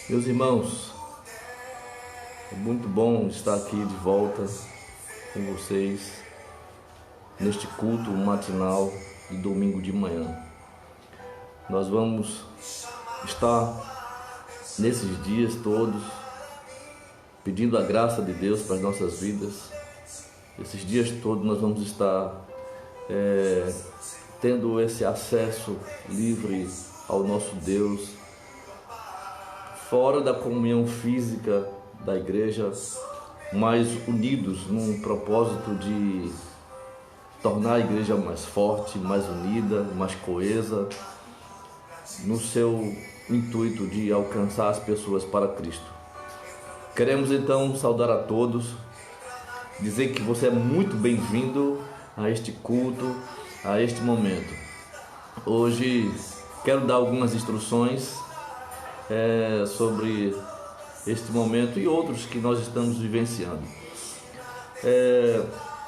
Meus irmãos, é muito bom estar aqui de volta com vocês neste culto matinal de domingo de manhã. Nós vamos estar nesses dias todos pedindo a graça de Deus para as nossas vidas. Esses dias todos nós vamos estar tendo esse acesso livre ao nosso Deus, fora da comunhão física da igreja, mas unidos num propósito de tornar a igreja mais forte, mais unida, mais coesa, no seu intuito de alcançar as pessoas para Cristo. Queremos então saudar a todos, dizer que você é muito bem-vindo a este culto, a este momento. Hoje quero dar algumas instruções sobre este momento e outros que nós estamos vivenciando.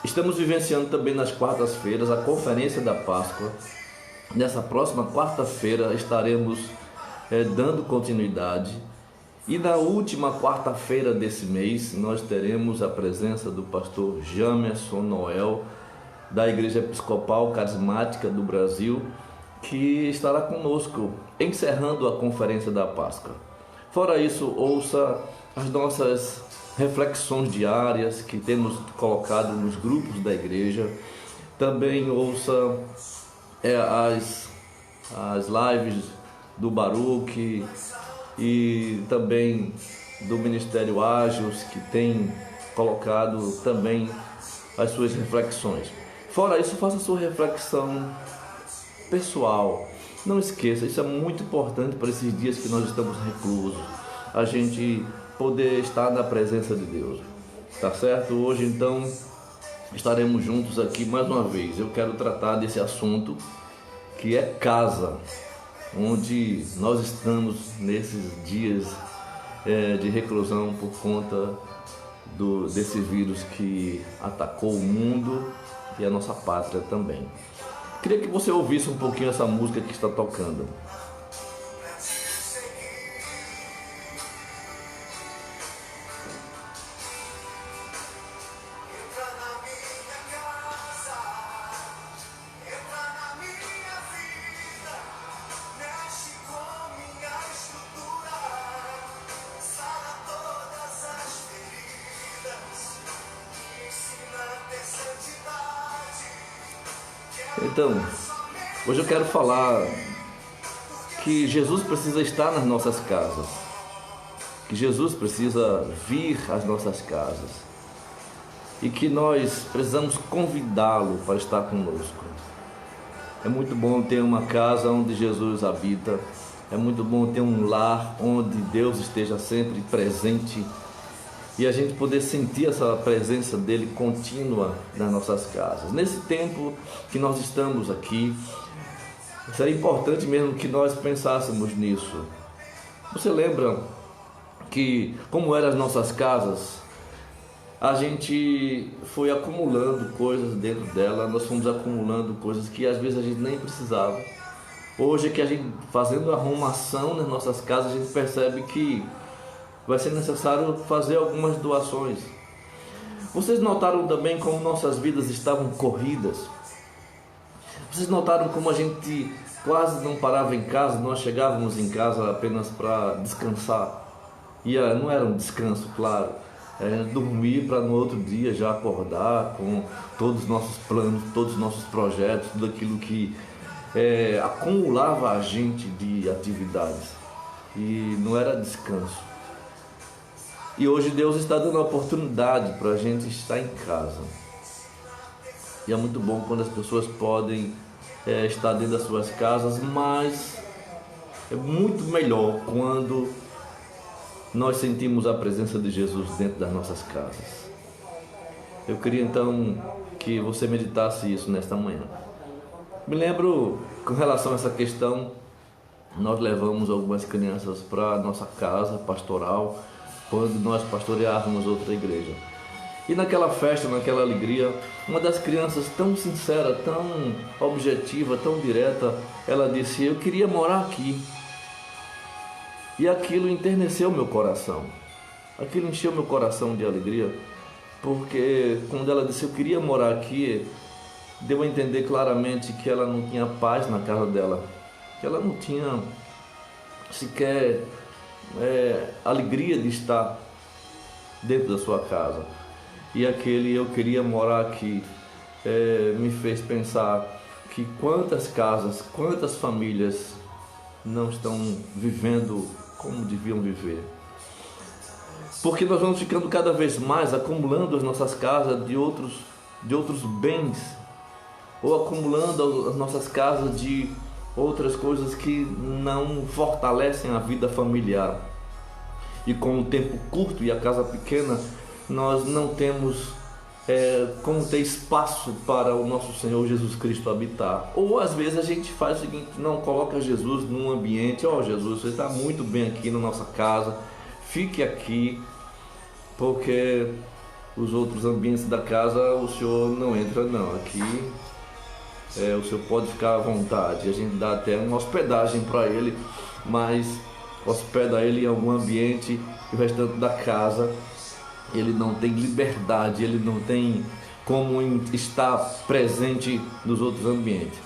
Estamos vivenciando também nas quartas-feiras a Conferência da Páscoa. Nessa próxima quarta-feira estaremos dando continuidade. E na última quarta-feira desse mês nós teremos a presença do pastor Jamerson Noel, da Igreja Episcopal Carismática do Brasil, que estará conosco, encerrando a Conferência da Páscoa. Fora isso, ouça as nossas reflexões diárias que temos colocado nos grupos da igreja. Também ouça as lives do Baruch e também do Ministério Ágios, que tem colocado também as suas reflexões. Fora isso, faça a sua reflexão pessoal. Não esqueça, isso é muito importante para esses dias que nós estamos reclusos, a gente poder estar na presença de Deus, tá certo? Hoje então estaremos juntos aqui mais uma vez. Eu quero tratar desse assunto que é casa, onde nós estamos nesses dias de reclusão por conta desse vírus que atacou o mundo e a nossa pátria também. Queria que você ouvisse um pouquinho essa música que está tocando. Então, hoje eu quero falar que Jesus precisa estar nas nossas casas, que Jesus precisa vir às nossas casas e que nós precisamos convidá-lo para estar conosco. É muito bom ter uma casa onde Jesus habita, é muito bom ter um lar onde Deus esteja sempre presente e a gente poder sentir essa presença dele contínua nas nossas casas. Nesse tempo que nós estamos aqui, seria importante mesmo que nós pensássemos nisso. Você lembra que, como eram as nossas casas, a gente foi acumulando coisas dentro dela, nós fomos acumulando coisas que às vezes a gente nem precisava. Hoje que a gente, fazendo arrumação nas nossas casas, a gente percebe que vai ser necessário fazer algumas doações. Vocês notaram também como nossas vidas estavam corridas? Vocês notaram como a gente quase não parava em casa, nós chegávamos em casa apenas para descansar. E não era um descanso, claro, era dormir para no outro dia já acordar com todos os nossos planos, todos os nossos projetos, tudo aquilo que acumulava a gente de atividades. E não era descanso. E hoje Deus está dando a oportunidade para a gente estar em casa. E é muito bom quando as pessoas podem estar dentro das suas casas, mas é muito melhor quando nós sentimos a presença de Jesus dentro das nossas casas. Eu queria então que você meditasse isso nesta manhã. Me lembro, com relação a essa questão, nós levamos algumas crianças para a nossa casa pastoral, quando nós pastoreávamos outra igreja. E naquela festa, naquela alegria, uma das crianças tão sincera, tão objetiva, tão direta, ela disse: eu queria morar aqui. E aquilo enterneceu meu coração. Aquilo encheu meu coração de alegria, porque quando ela disse eu queria morar aqui, deu a entender claramente que ela não tinha paz na casa dela, que ela não tinha sequer alegria de estar dentro da sua casa. E aquele eu queria morar aqui me fez pensar que quantas casas, quantas famílias não estão vivendo como deviam viver. Porque nós vamos ficando cada vez mais acumulando as nossas casas de outros bens, ou acumulando as nossas casas de outras coisas que não fortalecem a vida familiar. E com o tempo curto e a casa pequena, nós não temos como ter espaço para o nosso Senhor Jesus Cristo habitar. Ou às vezes a gente faz o seguinte, não coloca Jesus num ambiente, Jesus, você está muito bem aqui na nossa casa, fique aqui, porque os outros ambientes da casa o senhor não entra não, aqui o senhor pode ficar à vontade. A gente dá até uma hospedagem para ele, mas hospeda ele em algum ambiente e o restante da casa ele não tem liberdade, ele não tem como estar presente nos outros ambientes.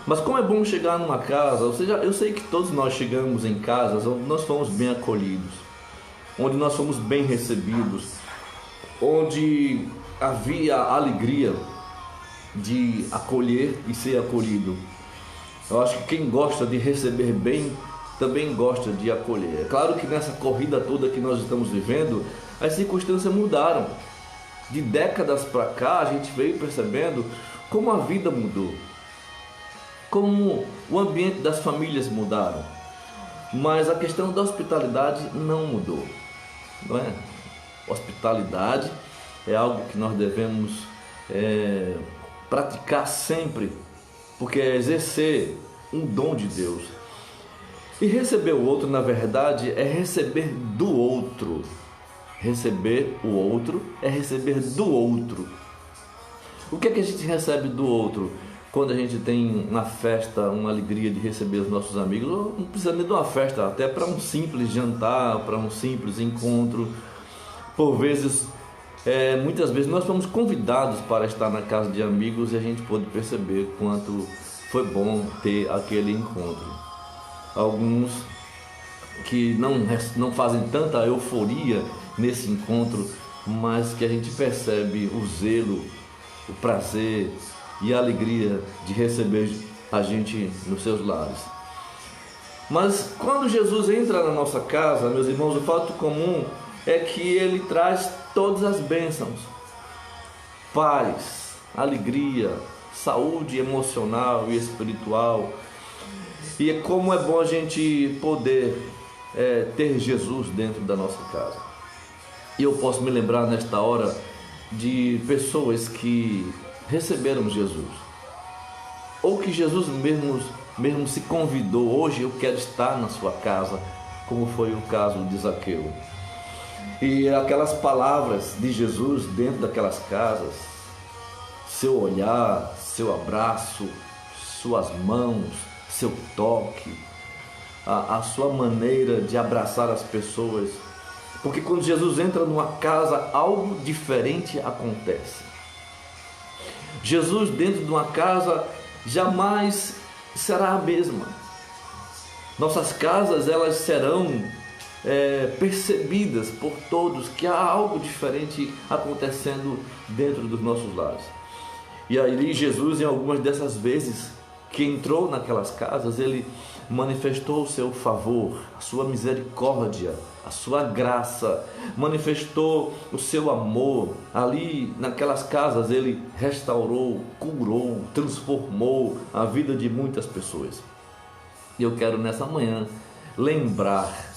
Mas como é bom chegar numa casa, ou seja, eu sei que todos nós chegamos em casas onde nós fomos bem acolhidos, onde nós fomos bem recebidos, onde havia a alegria de acolher e ser acolhido. Eu acho que quem gosta de receber bem também gosta de acolher. É claro que nessa corrida toda que nós estamos vivendo, as circunstâncias mudaram. De décadas para cá, a gente veio percebendo como a vida mudou, como o ambiente das famílias mudaram. Mas a questão da hospitalidade não mudou, não é? Hospitalidade é algo que nós devemos praticar sempre, porque é exercer um dom de Deus. E receber o outro, na verdade, é receber do outro. Receber o outro é receber do outro. O que é que a gente recebe do outro quando a gente tem uma festa, uma alegria de receber os nossos amigos? Ou não precisa nem de uma festa, até para um simples jantar, para um simples encontro. Por vezes, muitas vezes nós fomos convidados para estar na casa de amigos e a gente pôde perceber quanto foi bom ter aquele encontro. Alguns que não fazem tanta euforia nesse encontro, mas que a gente percebe o zelo, o prazer e a alegria de receber a gente nos seus lares. Mas quando Jesus entra na nossa casa, meus irmãos, o fato comum é que ele traz todas as bênçãos: paz, alegria, saúde emocional e espiritual. E como é bom a gente poder ter Jesus dentro da nossa casa. E eu posso me lembrar nesta hora de pessoas que receberam Jesus, ou que Jesus mesmo se convidou: hoje eu quero estar na sua casa, como foi o caso de Zaqueu. E aquelas palavras de Jesus dentro daquelas casas, seu olhar, seu abraço, suas mãos, seu toque, a sua maneira de abraçar as pessoas. Porque quando Jesus entra numa casa, algo diferente acontece. Jesus dentro de uma casa jamais será a mesma. Nossas casas, elas serão percebidas por todos que há algo diferente acontecendo dentro dos nossos lares. E aí Jesus, em algumas dessas vezes que entrou naquelas casas, ele manifestou o seu favor, a sua misericórdia, a sua graça, manifestou o seu amor. Ali naquelas casas ele restaurou, curou, transformou a vida de muitas pessoas. E eu quero nessa manhã lembrar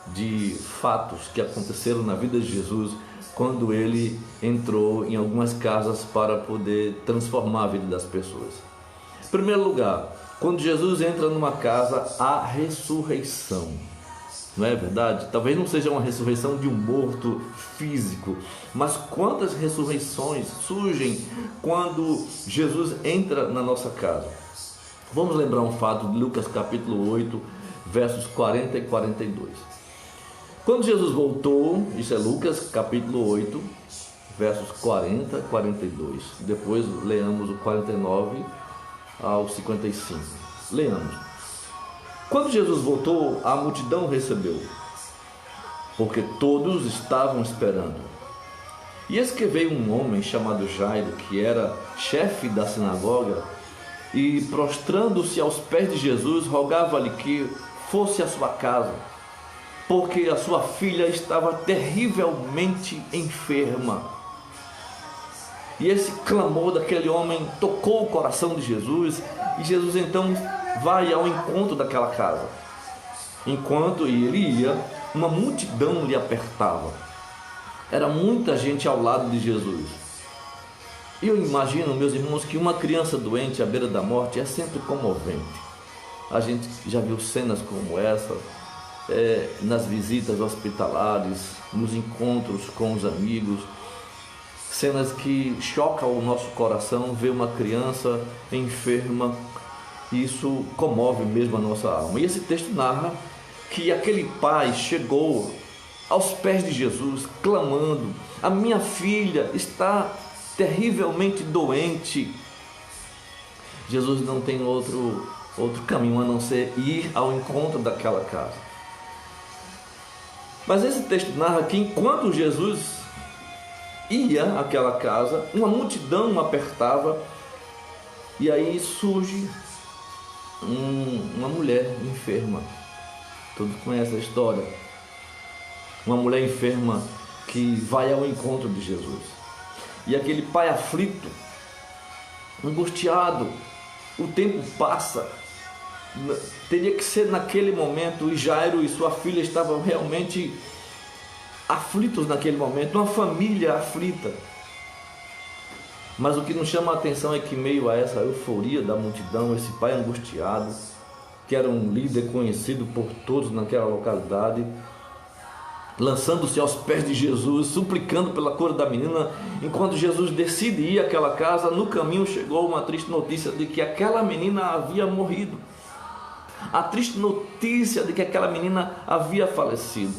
de fatos que aconteceram na vida de Jesus quando ele entrou em algumas casas para poder transformar a vida das pessoas. Em primeiro lugar, quando Jesus entra numa casa, há ressurreição. Não é verdade? Talvez não seja uma ressurreição de um morto físico, mas quantas ressurreições surgem quando Jesus entra na nossa casa. Vamos lembrar um fato de Lucas capítulo 8, versos 40 e 42. Quando Jesus voltou, isso é Lucas capítulo 8, versos 40 e 42. Depois leamos o 49 ao 55. Leamos. Quando Jesus voltou, a multidão recebeu, porque todos estavam esperando. E eis que veio um homem chamado Jairo, que era chefe da sinagoga, e prostrando-se aos pés de Jesus, rogava-lhe que fosse à sua casa, porque a sua filha estava terrivelmente enferma. E esse clamor daquele homem tocou o coração de Jesus, e Jesus então vai ao encontro daquela casa. Enquanto ele ia, uma multidão lhe apertava. Era muita gente ao lado de Jesus. E eu imagino, meus irmãos, que uma criança doente à beira da morte é sempre comovente. A gente já viu cenas como essa nas visitas hospitalares, nos encontros com os amigos. Cenas que chocam o nosso coração, ver uma criança enferma. Isso comove mesmo a nossa alma. E esse texto narra que aquele pai chegou aos pés de Jesus, clamando: a minha filha está terrivelmente doente. Jesus não tem outro caminho a não ser ir ao encontro daquela casa. Mas esse texto narra que enquanto Jesus ia àquela casa, uma multidão o apertava, e aí surge uma mulher enferma. Todos conhecem a história. Uma mulher enferma que vai ao encontro de Jesus. E aquele pai aflito, angustiado, o tempo passa. Teria que ser naquele momento, e Jairo e sua filha estavam realmente aflitos naquele momento, uma família aflita. Mas o que nos chama a atenção é que, meio a essa euforia da multidão, esse pai angustiado, que era um líder conhecido por todos naquela localidade, lançando-se aos pés de Jesus, suplicando pela cura da menina. Enquanto Jesus decide ir àquela casa, no caminho chegou uma triste notícia de que aquela menina havia morrido. A triste notícia de que aquela menina havia falecido.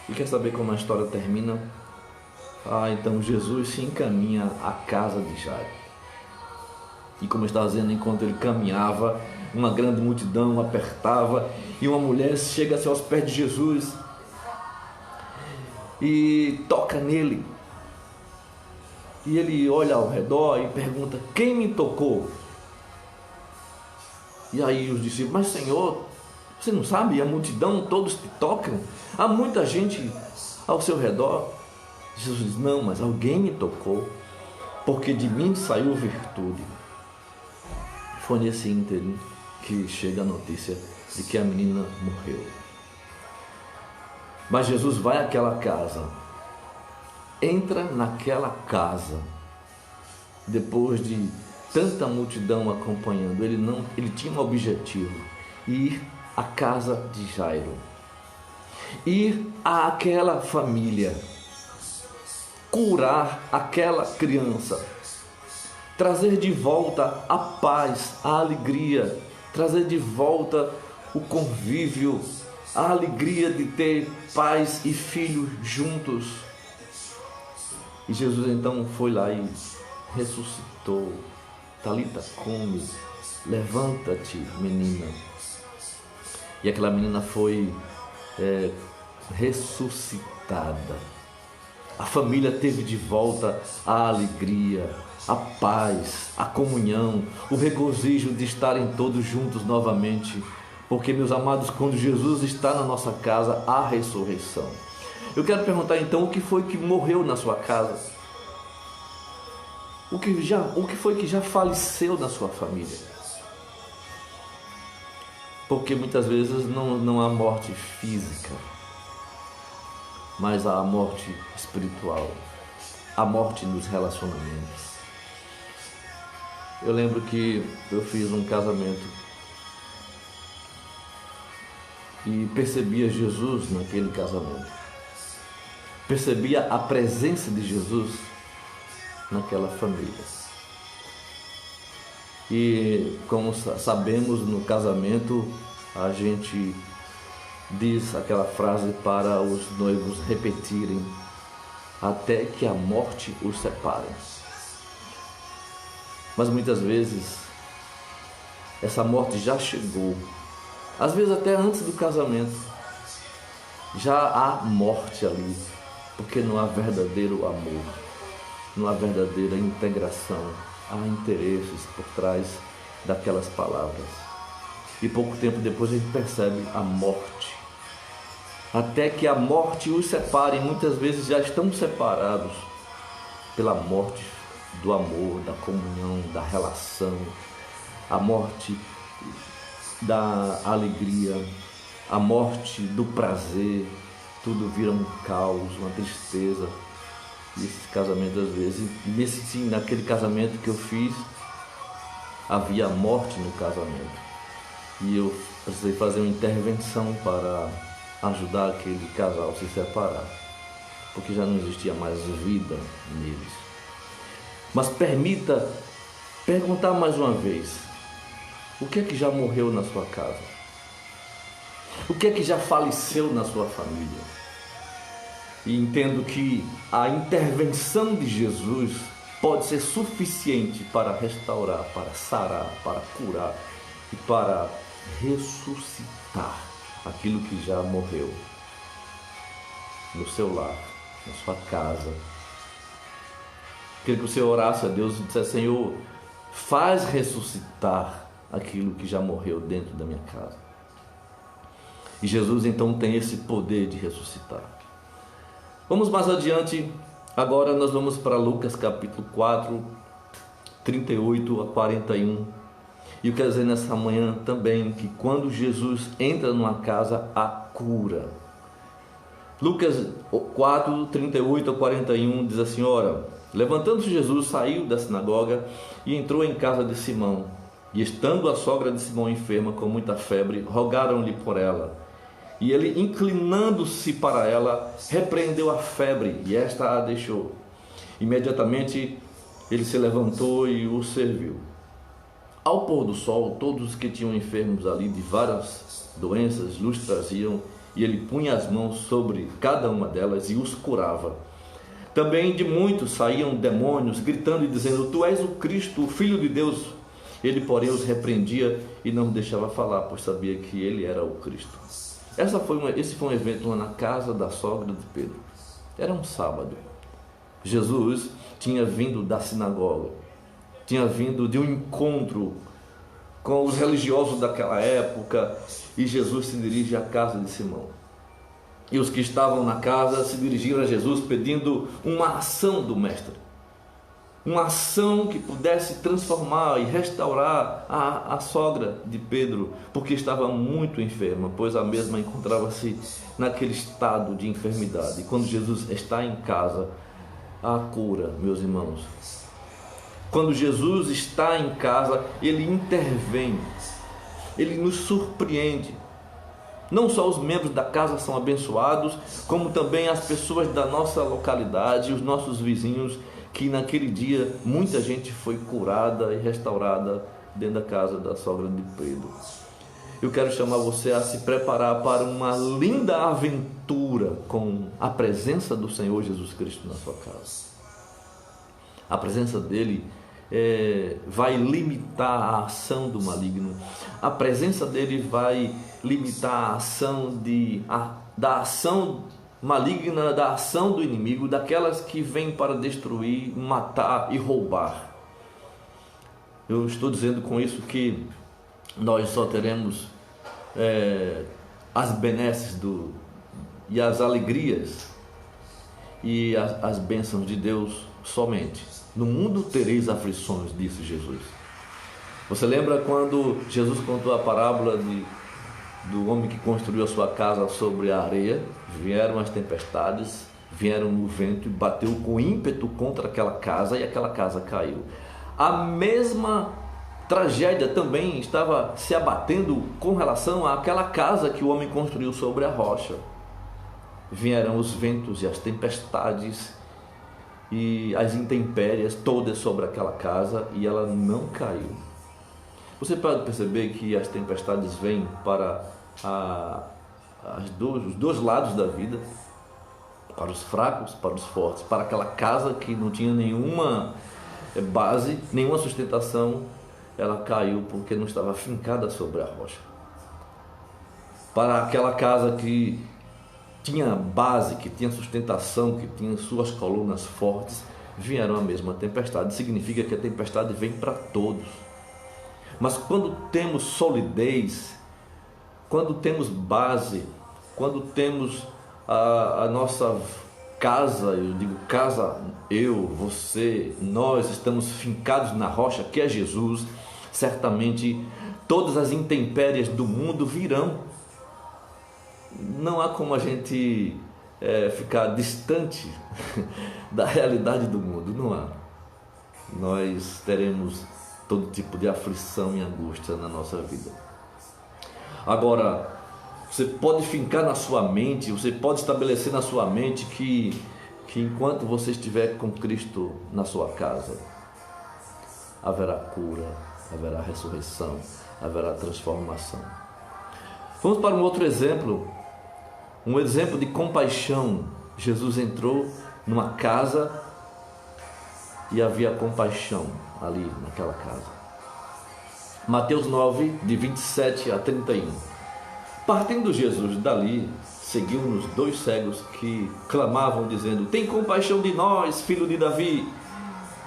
E quer saber como a história termina? Então Jesus se encaminha à casa de Jairo. E como eu estava dizendo, enquanto ele caminhava, uma grande multidão o apertava, e uma mulher chega-se aos pés de Jesus e toca nele. E ele olha ao redor e pergunta: quem me tocou? E aí os discípulos: mas Senhor, você não sabe? A multidão, todos te tocam, há muita gente ao seu redor. Jesus diz: não, mas alguém me tocou, porque de mim saiu virtude. Foi nesse ínterim que chega a notícia de que a menina morreu. Mas Jesus vai àquela casa, entra naquela casa, depois de tanta multidão acompanhando. Ele tinha um objetivo: ir à casa de Jairo, ir àquela família, curar aquela criança, trazer de volta a paz, a alegria, trazer de volta o convívio, a alegria de ter pais e filhos juntos. E Jesus então foi lá e ressuscitou. Talita cumi, levanta-te, menina. E aquela menina foi ressuscitada. A família teve de volta a alegria, a paz, a comunhão, o regozijo de estarem todos juntos novamente. Porque, meus amados, quando Jesus está na nossa casa, há ressurreição. Eu quero perguntar então, o que foi que morreu na sua casa? O que foi que já faleceu na sua família? Porque muitas vezes não há morte física, mas há a morte espiritual, a morte nos relacionamentos. Eu lembro que eu fiz um casamento e percebia Jesus naquele casamento. Percebia a presença de Jesus naquela família. E como sabemos, no casamento a gente diz aquela frase para os noivos repetirem: até que a morte os separe. Mas muitas vezes essa morte já chegou, às vezes até antes do casamento. Já há morte ali, porque não há verdadeiro amor, não há verdadeira integração, há interesses por trás daquelas palavras. E pouco tempo depois a gente percebe a morte. Até que a morte os separe, muitas vezes já estão separados pela morte do amor, da comunhão, da relação, a morte da alegria, a morte do prazer. Tudo vira um caos, uma tristeza. E esse casamento, às vezes, naquele casamento que eu fiz, havia morte no casamento. E eu precisei fazer uma intervenção para ajudar aquele casal a se separar, porque já não existia mais vida neles. Mas permita perguntar mais uma vez: o que é que já morreu na sua casa? O que é que já faleceu na sua família? E entendo que a intervenção de Jesus pode ser suficiente para restaurar, para sarar, para curar e para ressuscitar aquilo que já morreu no seu lar, na sua casa. Queria que você orasse a Deus e dissesse: Senhor, faz ressuscitar aquilo que já morreu dentro da minha casa. E Jesus então tem esse poder de ressuscitar. Vamos mais adiante. Agora nós vamos para Lucas capítulo 4, 38 a 41. E eu quero dizer nessa manhã também que quando Jesus entra numa casa, há cura. Lucas 4, 38 a 41 diz assim: ora, levantando-se Jesus, saiu da sinagoga e entrou em casa de Simão. E estando a sogra de Simão enferma com muita febre, rogaram-lhe por ela. E ele, inclinando-se para ela, repreendeu a febre, e esta a deixou. Imediatamente ele se levantou e o serviu. Ao pôr do sol, todos os que tinham enfermos ali de várias doenças lhes traziam, e ele punha as mãos sobre cada uma delas e os curava. Também de muitos saíam demônios, gritando e dizendo: Tu és o Cristo, o Filho de Deus. Ele, porém, os repreendia e não deixava falar, pois sabia que ele era o Cristo. Esse foi um evento na casa da sogra de Pedro. Era um sábado. Jesus tinha vindo da sinagoga, tinha vindo de um encontro com os religiosos daquela época, e Jesus se dirige à casa de Simão. E os que estavam na casa se dirigiram a Jesus pedindo uma ação do mestre, uma ação que pudesse transformar e restaurar a sogra de Pedro, porque estava muito enferma, pois a mesma encontrava-se naquele estado de enfermidade. E quando Jesus está em casa, há cura, meus irmãos. Quando Jesus está em casa, ele intervém, ele nos surpreende. Não só os membros da casa são abençoados, como também as pessoas da nossa localidade, os nossos vizinhos, que naquele dia muita gente foi curada e restaurada dentro da casa da sogra de Pedro. Eu quero chamar você a se preparar para uma linda aventura com a presença do Senhor Jesus Cristo na sua casa. A presença dele vai limitar a ação do maligno. A presença dele vai limitar a ação da ação maligna, da ação do inimigo, daquelas que vêm para destruir, matar e roubar. Eu estou dizendo com isso que nós só teremos as benesses e as alegrias e as bênçãos de Deus somente. No mundo tereis aflições, disse Jesus. Você lembra quando Jesus contou a parábola do homem que construiu a sua casa sobre a areia? Vieram as tempestades, vieram o vento e bateu com ímpeto contra aquela casa, e aquela casa caiu. A mesma tragédia também estava se abatendo com relação àquela casa que o homem construiu sobre a rocha. Vieram os ventos e as tempestades e as intempéries todas sobre aquela casa, e ela não caiu. Você pode perceber que as tempestades vêm para os dois lados da vida, para os fracos, para os fortes, para aquela casa que não tinha nenhuma base, nenhuma sustentação, ela caiu porque não estava fincada sobre a rocha. Para aquela casa que tinha base, que tinha sustentação, que tinha suas colunas fortes, vieram a mesma tempestade. Significa que a tempestade vem para todos. Mas quando temos solidez, quando temos base, quando temos a nossa casa, eu digo casa, eu, você, nós estamos fincados na rocha que é Jesus, certamente todas as intempéries do mundo virão. Não há como a gente ficar distante da realidade do mundo, não há. Nós teremos todo tipo de aflição e angústia na nossa vida. Agora, você pode fincar na sua mente, você pode estabelecer na sua mente que enquanto você estiver com Cristo na sua casa, haverá cura, haverá ressurreição, haverá transformação. Vamos para um outro exemplo, um exemplo de compaixão. Jesus entrou numa casa e havia compaixão ali naquela casa. Mateus 9, de 27 a 31. Partindo Jesus dali, seguiu-nos 2 cegos que clamavam, dizendo: tem compaixão de nós, filho de Davi.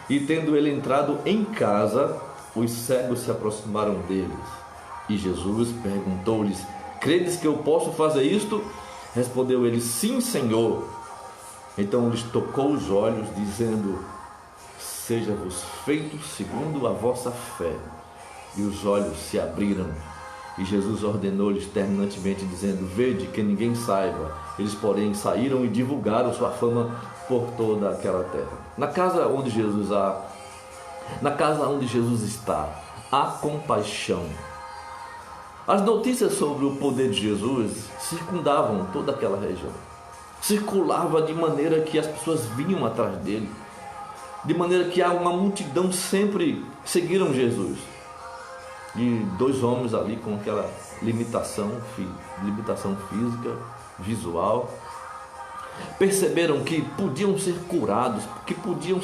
E tendo ele entrado em casa, os cegos se aproximaram deles. E Jesus perguntou-lhes: credes que eu posso fazer isto? Respondeu ele: sim, Senhor. Então lhes tocou os olhos, dizendo: seja-vos feito segundo a vossa fé. E os olhos se abriram. E Jesus ordenou-lhes terminantemente, dizendo: vede que ninguém saiba. Eles, porém, saíram e divulgaram sua fama por toda aquela terra. Na casa onde Jesus está, há compaixão. As notícias sobre o poder de Jesus circundavam toda aquela região. Circulava de maneira que as pessoas vinham atrás dele. De maneira que uma multidão sempre seguiram Jesus. E 2 homens ali com aquela limitação física, visual, perceberam que podiam ser curados, que podiam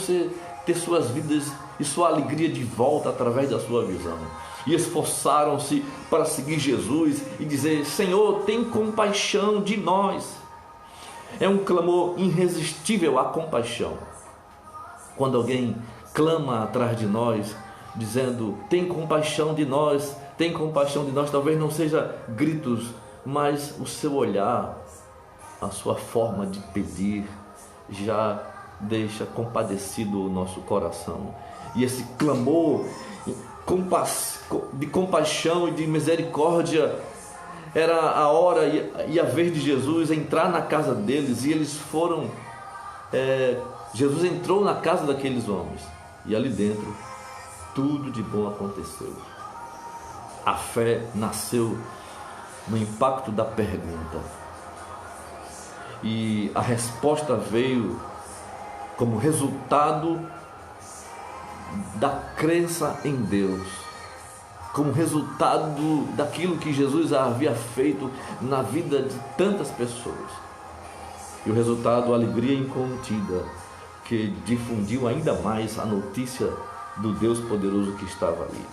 ter suas vidas e sua alegria de volta através da sua visão. E esforçaram-se para seguir Jesus e dizer: Senhor, tem compaixão de nós. É um clamor irresistível à compaixão. Quando alguém clama atrás de nós, dizendo: tem compaixão de nós, tem compaixão de nós, talvez não seja gritos, mas o seu olhar, a sua forma de pedir, já deixa compadecido o nosso coração. E esse clamor de compaixão e de misericórdia era a hora e a vez de Jesus entrar na casa deles. E eles foram, Jesus entrou na casa daqueles homens, e ali dentro tudo de bom aconteceu. A fé nasceu no impacto da pergunta, e a resposta veio como resultado da crença em Deus, como resultado daquilo que Jesus havia feito na vida de tantas pessoas. E o resultado, a alegria incontida, que difundiu ainda mais a notícia do Deus poderoso que estava ali.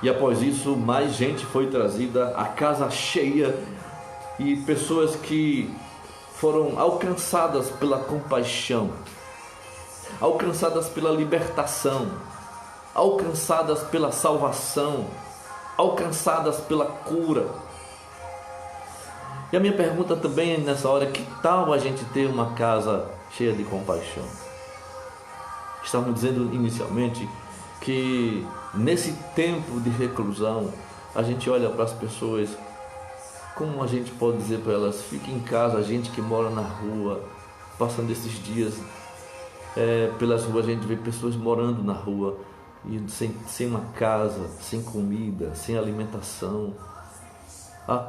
E após isso, mais gente foi trazida, a casa cheia, e pessoas que foram alcançadas pela compaixão, alcançadas pela libertação, alcançadas pela salvação, alcançadas pela cura. E a minha pergunta também nessa hora: que tal a gente ter uma casa cheia de compaixão? Estamos dizendo inicialmente que nesse tempo de reclusão, a gente olha para as pessoas, como a gente pode dizer para elas: fique em casa. A gente que mora na rua, passando esses dias pelas ruas, a gente vê pessoas morando na rua, e sem uma casa, sem comida, sem alimentação.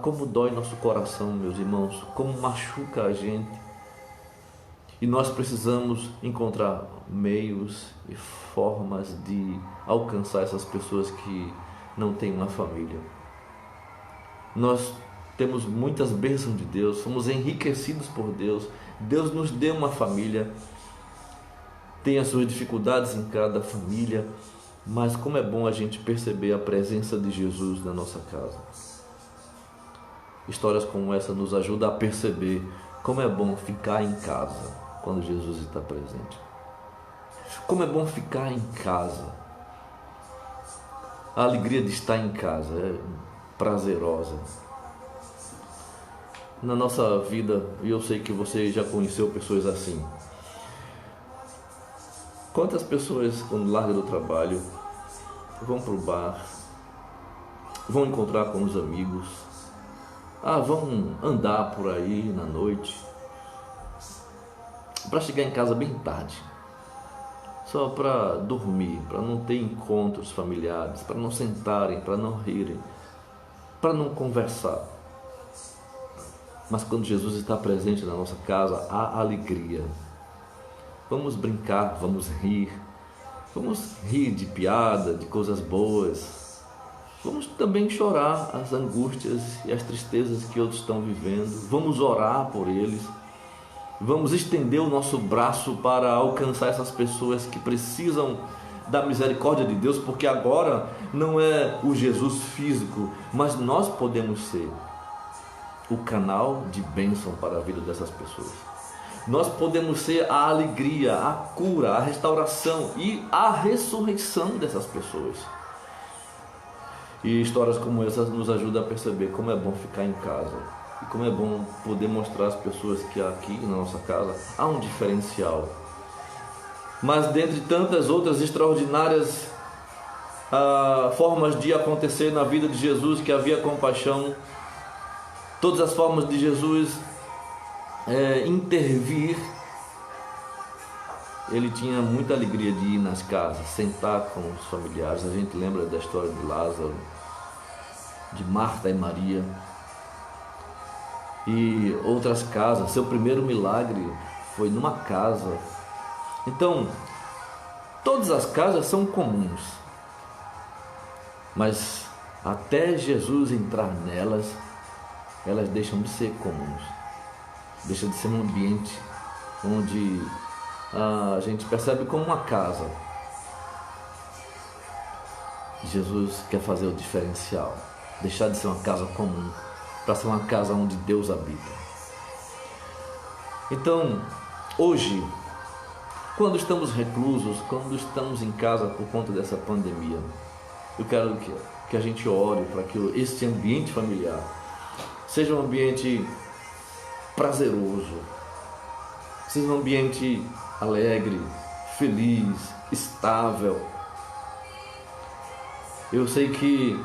Como dói nosso coração, meus irmãos, como machuca a gente. E nós precisamos encontrar meios e formas de alcançar essas pessoas que não têm uma família. Nós temos muitas bênçãos de Deus, somos enriquecidos por Deus. Deus nos deu uma família, tem as suas dificuldades em cada família, mas como é bom a gente perceber a presença de Jesus na nossa casa. Histórias como essa nos ajudam a perceber como é bom ficar em casa quando Jesus está presente. Como é bom ficar em casa. A alegria de estar em casa é prazerosa. Na nossa vida, e eu sei que você já conheceu pessoas assim. Quantas pessoas, quando largam do trabalho, vão para o bar, vão encontrar com os amigos, vão andar por aí na noite, para chegar em casa bem tarde, só para dormir, para não ter encontros familiares, para não sentarem, para não rirem, para não conversar. Mas quando Jesus está presente na nossa casa, há alegria. Vamos brincar, vamos rir de piada, de coisas boas. Vamos também chorar as angústias e as tristezas que outros estão vivendo. Vamos orar por eles. Vamos estender o nosso braço para alcançar essas pessoas que precisam da misericórdia de Deus, porque agora não é o Jesus físico, mas nós podemos ser o canal de bênção para a vida dessas pessoas. Nós podemos ser a alegria, a cura, a restauração e a ressurreição dessas pessoas. E histórias como essas nos ajudam a perceber como é bom ficar em casa e como é bom poder mostrar às pessoas que aqui na nossa casa há um diferencial. Mas dentre tantas outras extraordinárias formas de acontecer na vida de Jesus, que havia compaixão, todas as formas de Jesus intervir, ele tinha muita alegria de ir nas casas, sentar com os familiares. A gente lembra da história de Lázaro, de Marta e Maria e outras casas. Seu primeiro milagre foi numa casa. Então, todas as casas são comuns, mas até Jesus entrar nelas, elas deixam de ser comuns, deixa de ser um ambiente onde a gente percebe como uma casa. Jesus quer fazer o diferencial, deixar de ser uma casa comum para ser uma casa onde Deus habita. Então, hoje, quando estamos reclusos, quando estamos em casa por conta dessa pandemia, eu quero que a gente ore para que esse ambiente familiar seja um ambiente prazeroso, seja um ambiente alegre, feliz, estável. Eu sei que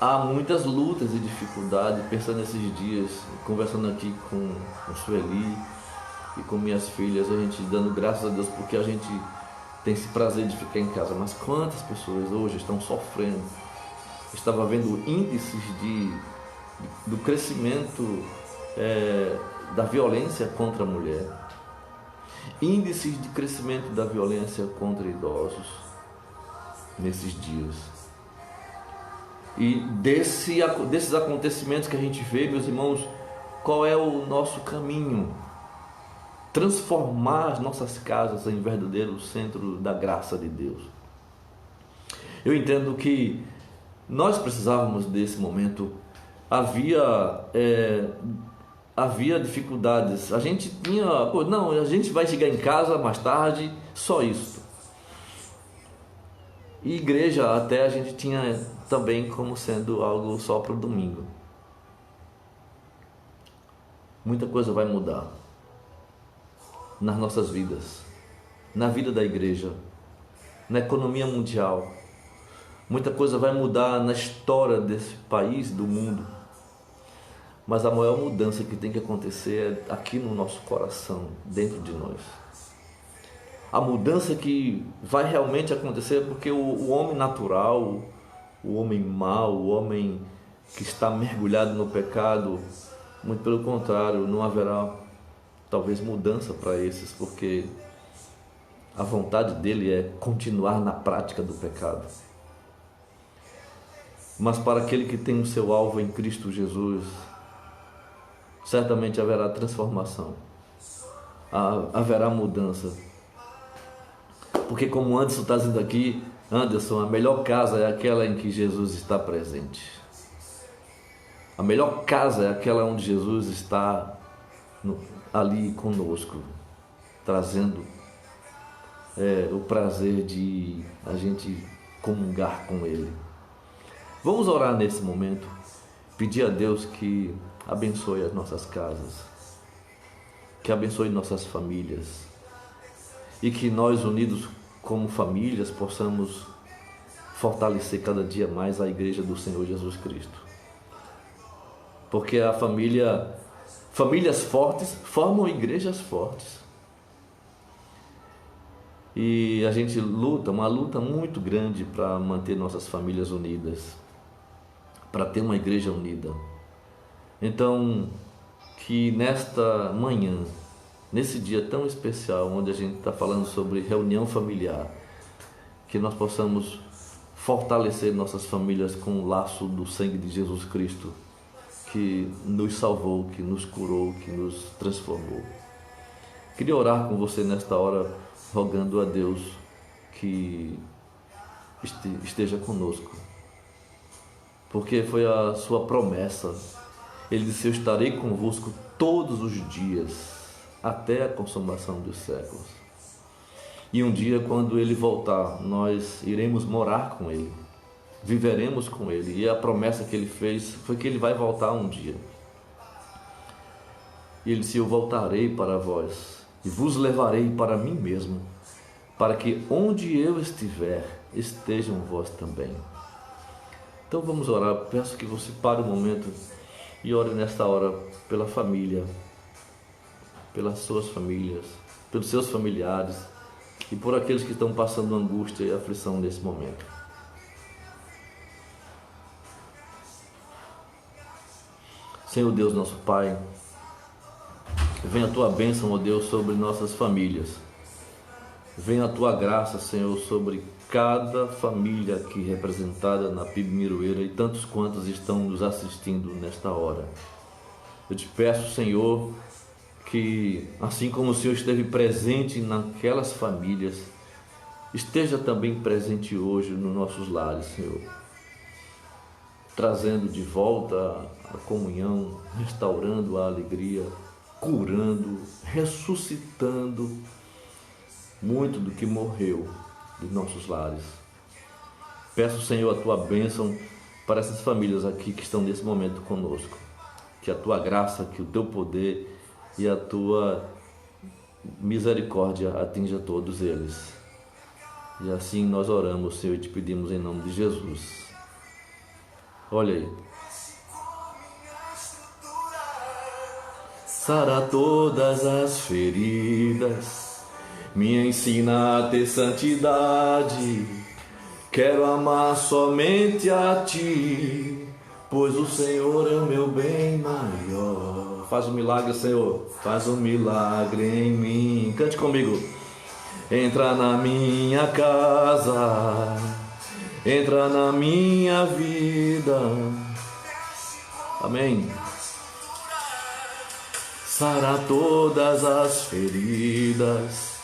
há muitas lutas e dificuldades, pensando nesses dias, conversando aqui com Sueli e com minhas filhas, a gente dando graças a Deus porque a gente tem esse prazer de ficar em casa. Mas quantas pessoas hoje estão sofrendo? Estava vendo índices do crescimento da violência contra a mulher, índices de crescimento da violência contra idosos nesses dias. E desses acontecimentos que a gente vê, meus irmãos, qual é o nosso caminho? Transformar as nossas casas em verdadeiro centro da graça de Deus. Eu entendo que nós precisávamos desse momento. Havia dificuldades. A gente tinha, a gente vai chegar em casa mais tarde, só isso. E igreja até a gente tinha também como sendo algo só para o domingo. Muita coisa vai mudar nas nossas vidas, na vida da igreja, na economia mundial. Muita coisa vai mudar na história desse país, do mundo. Mas a maior mudança que tem que acontecer é aqui no nosso coração, dentro de nós. A mudança que vai realmente acontecer porque o homem natural, o homem mau, o homem que está mergulhado no pecado, muito pelo contrário, não haverá talvez mudança para esses, porque a vontade dele é continuar na prática do pecado. Mas para aquele que tem o seu alvo em Cristo Jesus, certamente haverá transformação, haverá mudança. Porque como Anderson está dizendo aqui, Anderson, a melhor casa é aquela em que Jesus está presente. A melhor casa é aquela onde Jesus está ali conosco, trazendo o prazer de a gente comungar com Ele. Vamos orar nesse momento, pedir a Deus que abençoe as nossas casas, que abençoe nossas famílias e que nós, unidos como famílias, possamos fortalecer cada dia mais a igreja do Senhor Jesus Cristo. Porque famílias fortes formam igrejas fortes. E a gente luta, uma luta muito grande para manter nossas famílias unidas, para ter uma igreja unida. Então, que nesta manhã, nesse dia tão especial, onde a gente está falando sobre reunião familiar, que nós possamos fortalecer nossas famílias com o laço do sangue de Jesus Cristo, que nos salvou, que nos curou, que nos transformou. Queria orar com você nesta hora, rogando a Deus que esteja conosco, porque foi a sua promessa. Ele disse: eu estarei convosco todos os dias, até a consumação dos séculos. E um dia, quando Ele voltar, nós iremos morar com Ele, viveremos com Ele. E a promessa que Ele fez foi que Ele vai voltar um dia. E Ele disse: eu voltarei para vós e vos levarei para mim mesmo, para que onde eu estiver, estejam vós também. Então vamos orar. Peço que você pare um momento e ore nesta hora pela família, pelas suas famílias, pelos seus familiares e por aqueles que estão passando angústia e aflição nesse momento. Senhor Deus, nosso Pai, venha a Tua bênção, ó Deus, sobre nossas famílias. Venha a Tua graça, Senhor, sobre cada família aqui representada na PIB Miroeira e tantos quantos estão nos assistindo nesta hora. Eu te peço, Senhor, que assim como o Senhor esteve presente naquelas famílias, esteja também presente hoje nos nossos lares, Senhor, trazendo de volta a comunhão, restaurando a alegria, curando, ressuscitando muito do que morreu de nossos lares. Peço, Senhor, a Tua bênção para essas famílias aqui que estão nesse momento conosco. Que a Tua graça, que o Teu poder e a Tua misericórdia atinja todos eles. E assim nós oramos, Senhor, e te pedimos em nome de Jesus. Olha aí. Sara todas as feridas, me ensina a ter santidade. Quero amar somente a Ti, pois o Senhor é o meu bem maior. Faz um milagre, Senhor, faz um milagre em mim. Cante comigo. Entra na minha casa, entra na minha vida. Amém. Sara todas as feridas,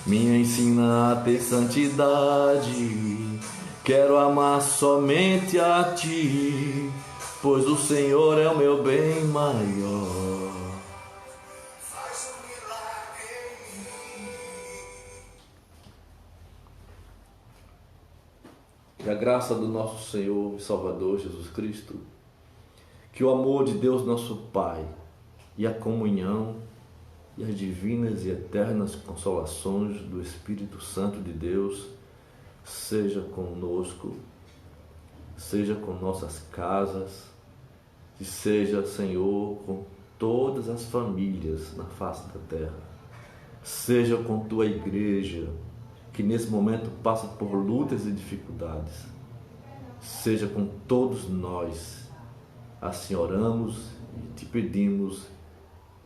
me ensina a ter santidade. Quero amar somente a Ti, pois o Senhor é o meu bem maior. Que a graça do nosso Senhor e Salvador Jesus Cristo, que o amor de Deus nosso Pai e a comunhão e as divinas e eternas consolações do Espírito Santo de Deus seja conosco, seja com nossas casas e seja, Senhor, com todas as famílias na face da terra. Seja com Tua igreja, que nesse momento passa por lutas e dificuldades. Seja com todos nós. Assim oramos e te pedimos,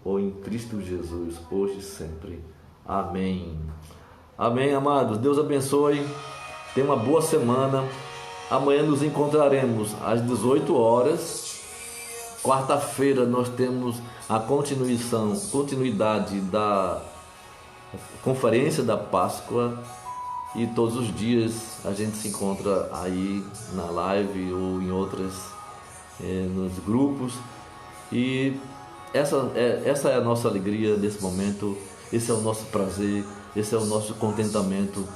em Cristo Jesus, hoje e sempre. Amém. Amém, amados. Deus abençoe. Tenha uma boa semana. Amanhã nos encontraremos às 18 horas, Quarta-feira nós temos a continuidade da Conferência da Páscoa, e todos os dias a gente se encontra aí na live ou em outras, nos grupos, e essa é a nossa alegria nesse momento, esse é o nosso prazer, esse é o nosso contentamento.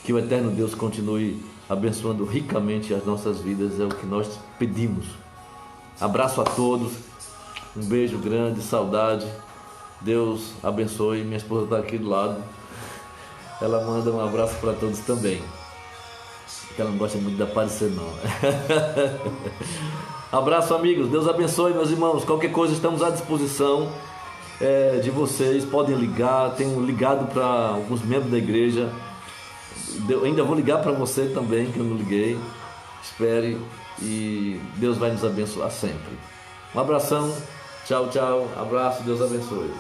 Que o eterno Deus continue abençoando ricamente as nossas vidas, é o que nós pedimos. Abraço a todos, um beijo grande, saudade, Deus abençoe. Minha esposa está aqui do lado, ela manda um abraço para todos também, que ela não gosta muito de aparecer não. Abraço, amigos, Deus abençoe, meus irmãos. Qualquer coisa estamos à disposição de vocês, podem ligar. Tenho ligado para alguns membros da igreja, eu ainda vou ligar para você também, que eu não liguei. Espere, e Deus vai nos abençoar sempre. Um abração, tchau, tchau, abraço, Deus abençoe.